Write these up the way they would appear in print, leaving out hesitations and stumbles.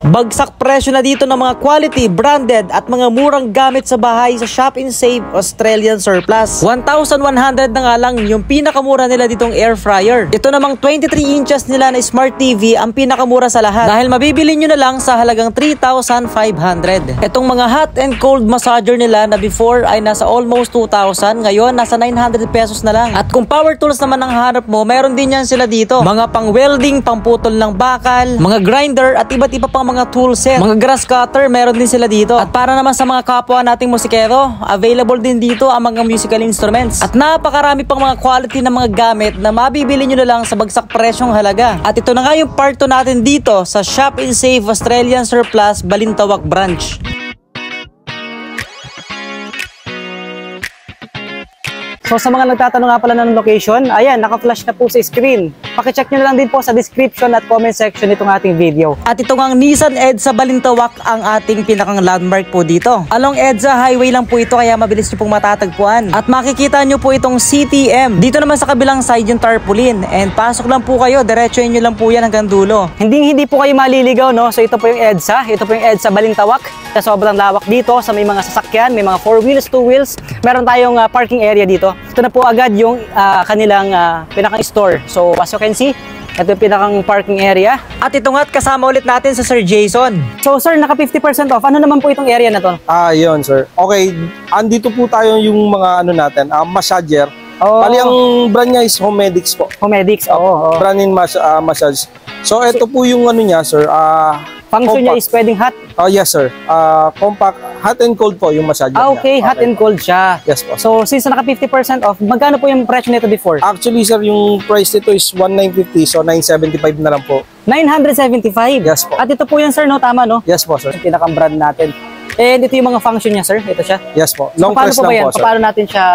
Bagsak presyo na dito ng mga quality, branded at mga murang gamit sa bahay sa Shop and Save Australian Surplus. 1,100 na nga lang yung pinakamura nila ditong air fryer. Ito namang 23 inches nila na Smart TV ang pinakamura sa lahat dahil mabibili nyo na lang sa halagang 3,500. Itong mga hot and cold massager nila na before ay nasa almost 2,000, ngayon nasa 900 pesos na lang. At kung power tools naman ang hanap mo, meron din yan sila dito. Mga pang welding, pang putol ng bakal, mga grinder at iba't iba pang mga tool set. Mga grass cutter, meron din sila dito. At para naman sa mga kapwa nating musikero, available din dito ang mga musical instruments. At napakarami pang mga quality ng mga gamit na mabibili nyo na lang sa bagsak presyong halaga. At ito na nga yung part 2 natin dito sa Shop and Save Australian Surplus Balintawak Branch. So sa mga nagtatanong nga pala ng location, ayan, naka-flash na po sa screen. Pakicheck nyo na lang din po sa description at comment section itong ating video. At ito nga ang Nissan EDSA Balintawak ang ating pinakang landmark po dito. Along EDSA Highway lang po ito kaya mabilis nyo pong matatagpuan. At makikita nyo po itong CTM. Dito naman sa kabilang side yung tarpaulin. And pasok lang po kayo, diretsuin nyo lang po yan hanggang dulo. Hindi po kayo maliligaw, no? So ito po yung EDSA. Ito po yung EDSA Balintawak. Sa sobrang lawak dito sa may mga sasakyan, may mga 4 wheels, 2 wheels. Meron tayong parking area dito. Ito na po agad yung kanilang pinakang store. So as you can see, ito yung pinakang parking area. At ito nga't kasama ulit natin sa Sir Jason. So sir, naka 50% off. Ano naman po itong area na to? Yun sir. Okay, andito po tayo yung mga ano natin, massager. Oh. Bali ang brand niya is Homedics po. Homedics, oo. Brand in massage. So ito po yung ano niya sir, function niya is pwedeng hot? Yes sir. Compact, hot and cold po yung massager niya. Okay, hot and cold siya. Yes po. So since naka 50% off, magkano po yung presyo nito before? Actually sir, yung price nito is 1,950, so 975 na lang po. 975? Yes po. At ito po yan sir, no? Tama, no? Yes po sir. Yung pinakang brand natin. And ito yung mga function niya sir, ito siya? Yes po. So, Long press lang po sir. Paano natin siya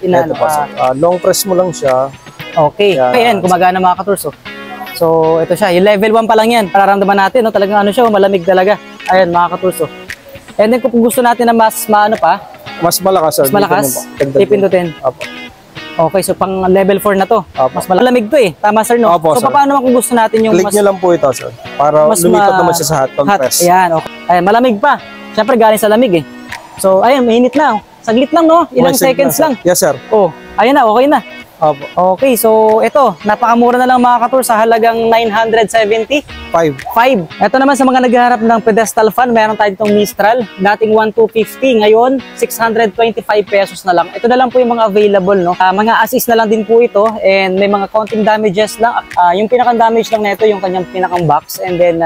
inano? Ito po sir. Long press mo lang siya. Okay. Ayan, gumagana mga ka-tours. So ito siya, yung level 1 pa lang yan. Pararamdaman natin, no? Talagang ano siya, malamig talaga. Ayan mga ka-tours. And then kung gusto natin na mas maano pa, mas malakas sir. Mas malakas? Ipindutin. Opo. Okay, so pang level 4 na to. Opo. Mas malamig to eh. Tama sir, no? Opo, so sir. paano naman kung gusto natin yung click mas... nyo lang po ito sir. Para lumipat naman siya sa hot press. Ayan, okay. Ayan, malamig pa. Siyempre galing sa lamig eh. So ayan, mainit na. Saglit lang, no? Ilang seconds lang. Yes sir. Oh, ayan na, okay na. Opo. Okay, so ito, napakamura na lang mga ka-tour sa halagang 970. 5. Ito naman sa mga naghahanap ng pedestal fan, meron tayo ditong Mistral. Dating 1,250, ngayon 625 pesos na lang. Ito na lang po yung mga available, no? Mga assist na lang din po ito and may mga counting damages lang. Yung pinakang damage lang nito yung kanyang pinakang box and then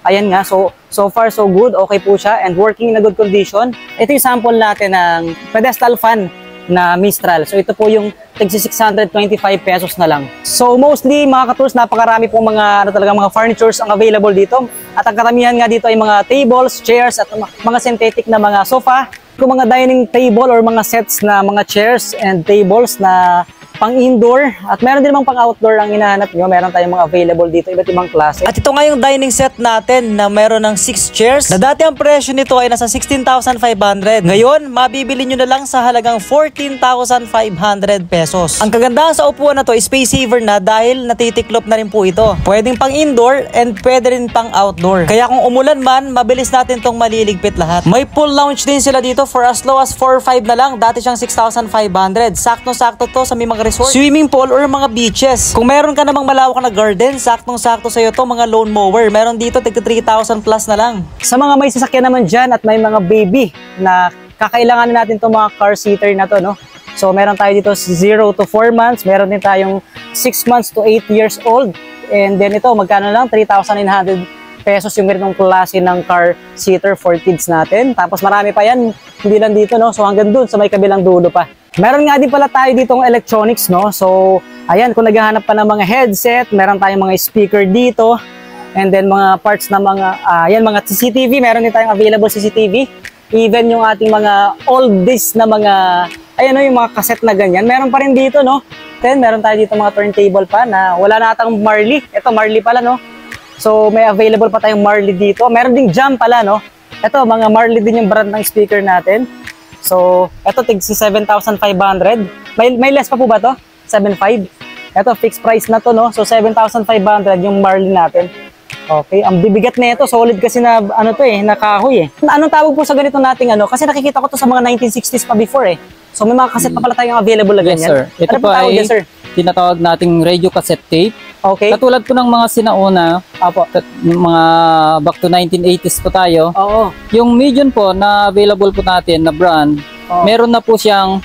ayan nga, so far so good, okay po siya and working in a good condition. Ito yung sample natin ng pedestal fan na Mistral. So ito po yung tigsi 625 pesos na lang. So mostly mga ka-tours, napakarami pong mga mga furnitures ang available dito. At ang karamihan nga dito ay mga tables, chairs at mga synthetic na mga sofa. Kung mga dining table or mga sets na mga chairs and tables na pang indoor at meron din namang pang outdoor ang hinahanap nyo. Meron tayong mga available dito, iba't ibang klase. At ito nga yung dining set natin na meron ng 6 chairs. Na dati ang presyo nito ay nasa 16,500. Ngayon, mabibili nyo na lang sa halagang 14,500 pesos. Ang kagandahan sa upuan na to, space saver na dahil natitiklop na rin po ito. Pwedeng pang indoor and pwede rin pang outdoor. Kaya kung umulan man, mabilis natin tong maliligpit lahat. May pool lounge din sila dito for as low as 4,500 na lang. Dati siyang 6,500. Sakto-sakto to sa may mga resort, swimming pool or mga beaches. Kung meron ka namang malawak na garden, saktong-sakto sa'yo to mga lawn mower. Meron dito tigta 3,000 plus na lang. Sa mga may sasakyan naman dyan at may mga baby na kakailanganin natin to mga car seater na to, no? So meron tayo dito 0 to 4 months, meron din tayong 6 months to 8 years old. And then ito, magkano lang? 3,900 pesos yung ganitong klase ng car seater for kids natin. Tapos marami pa yan, hindi lang dito, no? So hanggang dun sa may kabilang dulo pa. Meron nga din pala tayo ditong electronics, no? So, ayan, kung naghahanap pa ng mga headset, meron tayong mga speaker dito. And then mga parts na mga, ayan, mga CCTV, meron din tayong available CCTV. Even yung ating mga oldies na mga, ayan, no, yung mga cassette na ganyan, meron pa rin dito, no? Then, meron tayo dito mga turntable pa na wala na atang Marley. Ito, Marley pala, no? So, may available pa tayong Marley dito. Meron ding Jam pala, no? Ito, mga Marley din yung brand ng speaker natin. So, ito tigsi 7,500. May less pa po ba to? 7,500. Ito, fixed price na to, no? So, 7,500 yung Marley natin. Okay, ang bibigat nito, solid kasi na ano to na kahoy Anong tawag po sa ganito nating ano? Kasi nakikita ko to sa mga 1960s pa before So may mga cassette pa pala tayong available na ganyan. Yes, sir. Ito Ano po tawag ay yan, sir? tinatawag nating radio cassette tape. Okay. Katulad po ng mga sinauna, Apo. yung mga back to 1980s po tayo. Oo. Yung medium po na available po natin na brand, meron na po siyang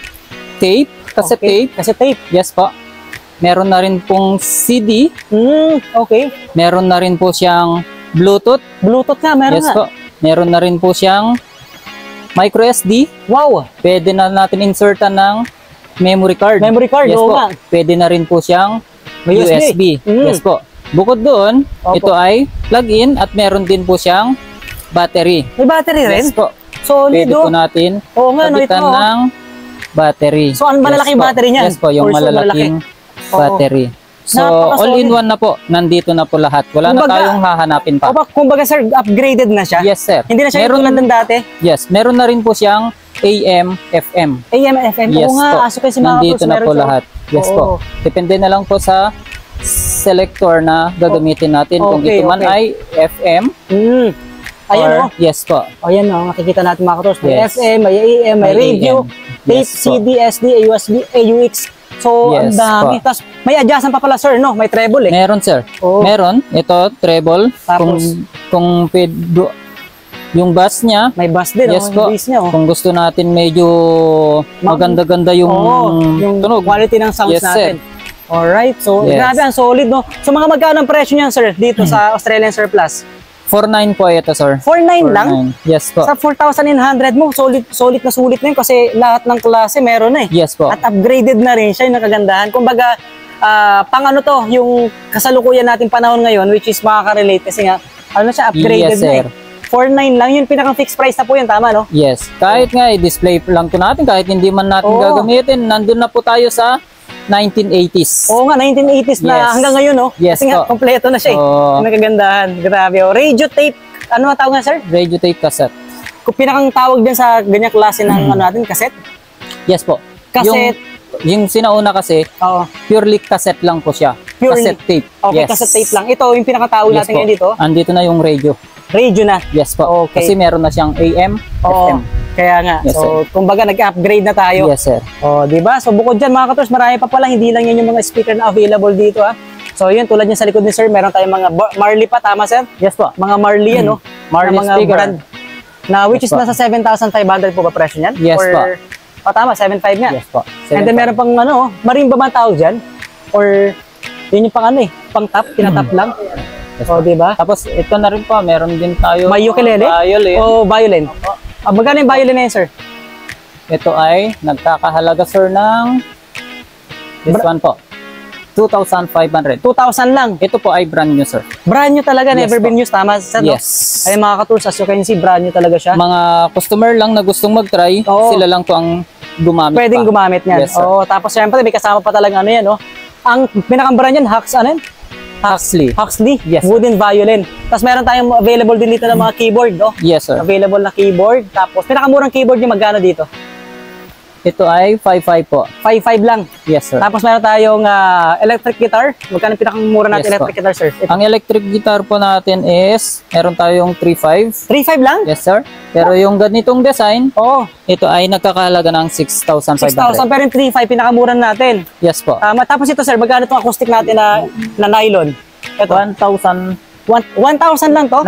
tape, cassette tape. Cassette tape. Yes po. Meron na rin pong CD. Okay. Meron na rin po siyang Bluetooth. Bluetooth nga, meron Yes nga. po. Meron na rin po siyang micro SD. Wow. Pwede na natin insertan ng memory card. Memory card, Yes oo po. nga. Pwede na rin po siyang May USB. Yes po. Bukod doon, Opo. ito ay plug-in at meron din po siyang battery. May battery rin? Yes po. Solid Pwede po natin Oo nga, no, ito. kabitan ng battery. So, ang malalaki Yes po. battery niyan? Yes po, yung For sure, malalaking malaki. battery. So, Napaka-solid. all-in-one na po. Nandito na po lahat. Wala na Kumbaga- tayong hahanapin pa. Kumbaga sir, upgraded na siya? Yes, sir. Hindi na siya Meron- tulad ng dati? Yes, meron na rin po siyang AM, FM. AM, FM? Yes Oo nga, po. aso kasi mga Nandito kapos, na meron po siya. lahat. Yes Oo. po. Depende na lang po sa selector na gagamitin natin. Kung Okay, ito man okay. ay FM Ayan or o. yes po. Ayan o, makikita natin mga kapos. May Yes. FM, may AM, may May radio, AM. tape, Yes po. CD, SD, USB, AUX. So, ang Yes dami. po. Tapos, may adjacent pa pala sir, no? May treble Meron, sir. Oo. Meron. Ito, treble. Tapos? Kung yung bass niya, May bass din, yes yung po. bass niya, oh. Kung gusto natin medyo maganda-ganda yung yung tunog. quality ng sounds Yes, sir. natin. Alright, so Yes. grabe, ang solid, no? So, mga magkano ang presyo niyan, sir, dito sa Australian Surplus? 4.9 po ito, sir. 4.9 lang? 4.9. Yes po. Sa 4,900 mo, solid na sulit na yun kasi lahat ng klase meron na Yes po. At upgraded na rin siya, yung nakagandahan. Kumbaga, pang ano to, yung kasalukuyan natin panahon ngayon, which is makaka-relate kasi nga, ano siya, upgraded Yes, na sir. 4.9 lang, yun pinakang fixed price na po yun, tama no? Yes. Kahit nga i-display lang to natin, kahit hindi man natin Oo. gagamitin, nandun na po tayo sa 1980s. Oo nga, 1980s na Yes. hanggang ngayon, no? Yes Kasi nga, po. kompleto na siya Oo. Yung nakagandahan, grabe. Oh. Radio tape, ano ang tawag nga, sir? Radio tape cassette. Kung pinakang tawag din sa ganyang klase ng ano natin, cassette? Yes po. Cassette. Yung sinauna kasi, Oo. purely cassette lang po siya. Purely? Cassette tape. Okay, Yes. cassette tape lang. Ito, yung pinakatawag Yes natin po. ngayon dito. Andito na yung radio. Radio na. Yes po. Okay. Kasi meron na siyang AM, Oo. FM. Kaya nga. Yes, So, kumbaga nag-upgrade na tayo. Yes, sir. Oh, 'di ba? So bukod diyan mga kators, marami pa pala, hindi lang 'yan yung mga speaker na available dito So, yun tulad niya sa likod ni sir, meron tayong mga Marley pa, tama sir? Yes po. Mga Marley yan, no? Marley Na mga speaker. brand. Na which Yes is po. nasa 7,500 po ba presyo niyan? Yes Or, po. Tama, 7,500 nga. Yes po. And then meron pang ano, marimba ba ang tawag dyan? Or yun yung pang ano pang top, tinatap lang. Yes, O, di ba? Tapos ito na rin po, meron din tayo. May ukulele? Violin. O violin? Magkano yung violin na yun, sir? Ito ay nagkakahalaga, sir, ng this one po. 2,500. 2,000 lang. Ito po ay brand new, sir. Brand new talaga, Yes never po. been used, tama sir? no? Yes. Ay mga katools, as you can see, brand new talaga siya. Mga customer lang na gustong mag-try, Oo. sila lang po ang gumamit Pwedeng pa. gumamit niyan. Yes, sir. Oo, tapos syempre may kasama pa talaga ano yan, no? Ang pinakang brand yan, ano yan? Huxley. Huxley, Yes, sir. wooden violin. Tapos meron tayong available din dito ng mga keyboard, no? Yes, sir. Available na keyboard. Tapos pinakamurang keyboard niya magkano dito? Ito ay 5.5 po. 5,500 lang. Yes, sir. Tapos meron tayong electric guitar. Magkano pinakamura natin Yes, electric po. guitar, sir? Ang electric guitar po natin is, meron tayong 3.5. 3,500 lang? Yes, sir. Pero yung ganitong design, Oo. ito ay nagkakahalaga ng 6,500. 6,000 pero yung 3,500 pinakamura natin. Yes po. Tama. Tapos ito, sir, magkano itong acoustic natin na nylon? Ito. 1,900. 1,000 lang to?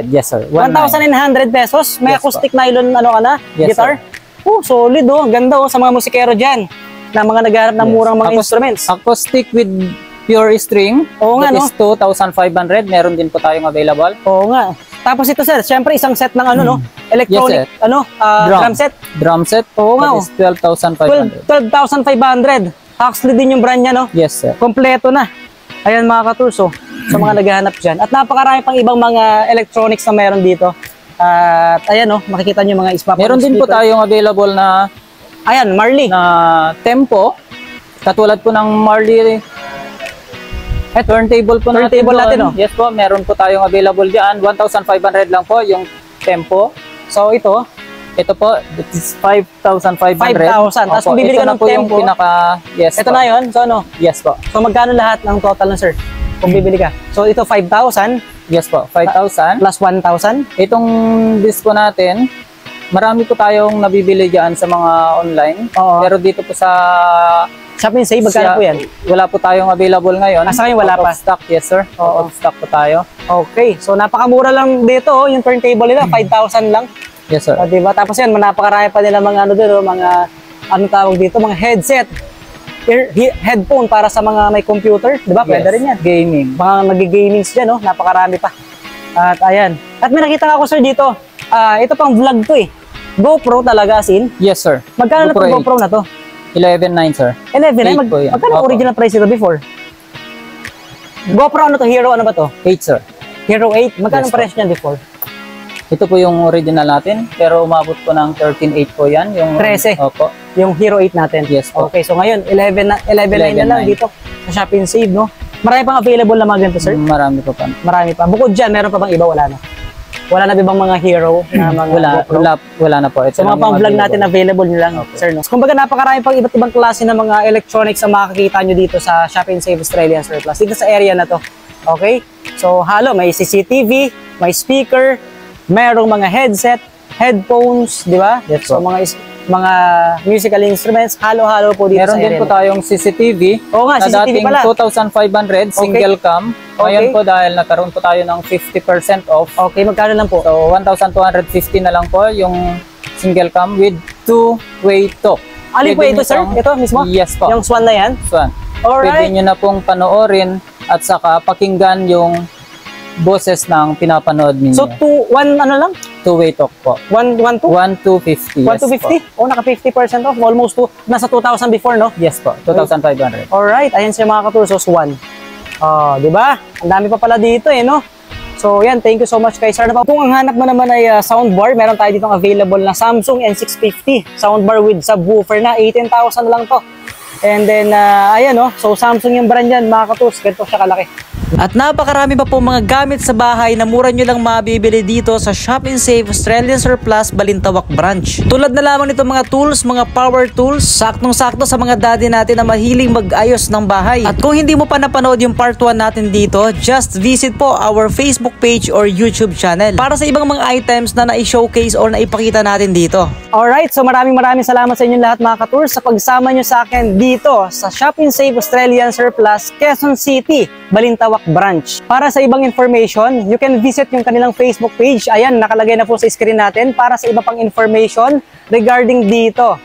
Yes, sir. 1,900 pesos. May Yes, po. acoustic nylon ano ka na? Yes, Guitar? Oh, solid oh. Ganda oh sa mga musikero dyan na mga naghahanap ng Yes. murang mga instruments. Acoustic with pure string. Oo nga, that no? is 2,500. Meron din po tayong available. Oo nga. Tapos ito sir, syempre isang set ng ano no? Electronic Yes, sir. drum set. Drum set. Oo nga, That is 12,500. 12,500. Huxley din yung brand niya no? Yes, sir. Kompleto na. Ayan mga katurso, sa mga naghahanap dyan. At napakarami pang ibang mga electronics na meron dito. At ayan no, makikita nyo mga ispa. Meron din po tayong available na Ayan, Marley. tempo. Katulad po ng Marley turntable po natin. Turntable natin, doon. oh. Yes po, meron po tayong available diyan. 1,500 lang po yung tempo. So ito, Ito po, it is 5,500. 5,000. Tapos Opo, kung bibili ito ka na ng po tempo, yung pinaka, yes ito po. na yun. So ano? Yes po. So magkano lahat ng total na sir? Kung bibili ka. So ito 5,000. Yes po, 5,000. plus 1,000. Itong disco natin, marami po tayong nabibili dyan sa mga online. Oo. Pero dito po sa Shop and Save, magkano po yan? Wala po tayong available ngayon. Sa akin wala Out pa. of stock, yes sir. Out of stock po tayo. Okay, so napakamura lang dito, yung turntable nila, 5,000 lang. Yes sir. Diba? Tapos yan, napakarami pa nila mga ano dito, mga ano tawag dito, mga headset, headphone para sa mga may computer, diba? Pwede rin yan. Gaming. Mga nag-gamings dyan, napakarami pa. At ayan. At may nakita ako sir dito, ito pang vlog to GoPro talaga as in. Yes sir. Magkano na itong GoPro na to? 11,900 sir. 11, 8 po yan. magkano Opo. original price ito before? GoPro ano to? Hero ano ba to? 8 sir. Hero 8, magkano Yes, price niyan before? Ito po yung original natin, pero umabot po ng 13,800 po yan. Yung 13. Opo. Yung Hero 8 natin. Yes po. Okay, so ngayon 11 na lang 11,900. dito sa Shop and Save, no? Marami pang available na mga ganito, sir. Marami po pa. Marami pa. Bukod diyan, meron pa bang iba? Wala na. Wala na bang mga hero na mga GoPro? Wala na po. Ito So mga lang yung pang-vlog available. natin available nyo lang, sir, no? Kumbaga napakarami pang iba't ibang klase ng mga electronics ang makikita nyo dito sa Shop and Save Australian Surplus. Dito sa area na to. Okay? So halo, may CCTV, may speaker, merong mga headset, headphones, di ba? Yes, So po. mga musical instruments, halo-halo po dito Meron sa din area po na to. tayong CCTV. Oo nga, na CCTV dating pala. 2,500 single cam. Ngayon Okay. po dahil nagkaroon po tayo ng 50% off. Okay, magkano lang po? So 1,250 na lang po yung single cam with two-way talk. Alin po Pwede ito, nyo sir? pong- Ito mismo? Yes po. Yung Swan na yan? Swan. Alright. Pwede nyo na pong panoorin at saka pakinggan yung boses ng pinapanood ninyo. So, 1 ano lang? Two-way talk po. 1, 2? 1,250. 1 to 50? Oh, naka 50% off. Almost nasa 2,000 before, no? Yes po. 2,500. Alright, ayan siya mga katursos, 1. Oh, di ba? Ang dami pa pala dito no? So, yan, thank you so much kay Sir. Kung ang hanap mo naman ay soundbar, meron tayo ditong available na Samsung N650 soundbar with subwoofer na 18,000 lang to. And then, ayan so Samsung yung brand yan, mga katursos, ganito siya kalaki. At napakarami pa po mga gamit sa bahay na mura nyo lang mabibili dito sa Shop and Save Australian Surplus Balintawak Branch. Tulad na lamang nito mga tools, mga power tools, saktong-sakto sa mga daddy natin na mahiling mag-ayos ng bahay. At kung hindi mo pa napanood yung part 1 natin dito, just visit po our Facebook page or YouTube channel para sa ibang mga items na na-showcase or naipakita natin dito. Alright, so maraming salamat sa inyo lahat mga katours sa pagsama nyo sa akin dito sa Shop and Save Australian Surplus Quezon City, Balintawak Branch. Para sa ibang information, you can visit yung kanilang Facebook page. Ayan, nakalagay na po sa screen natin para sa iba pang information regarding dito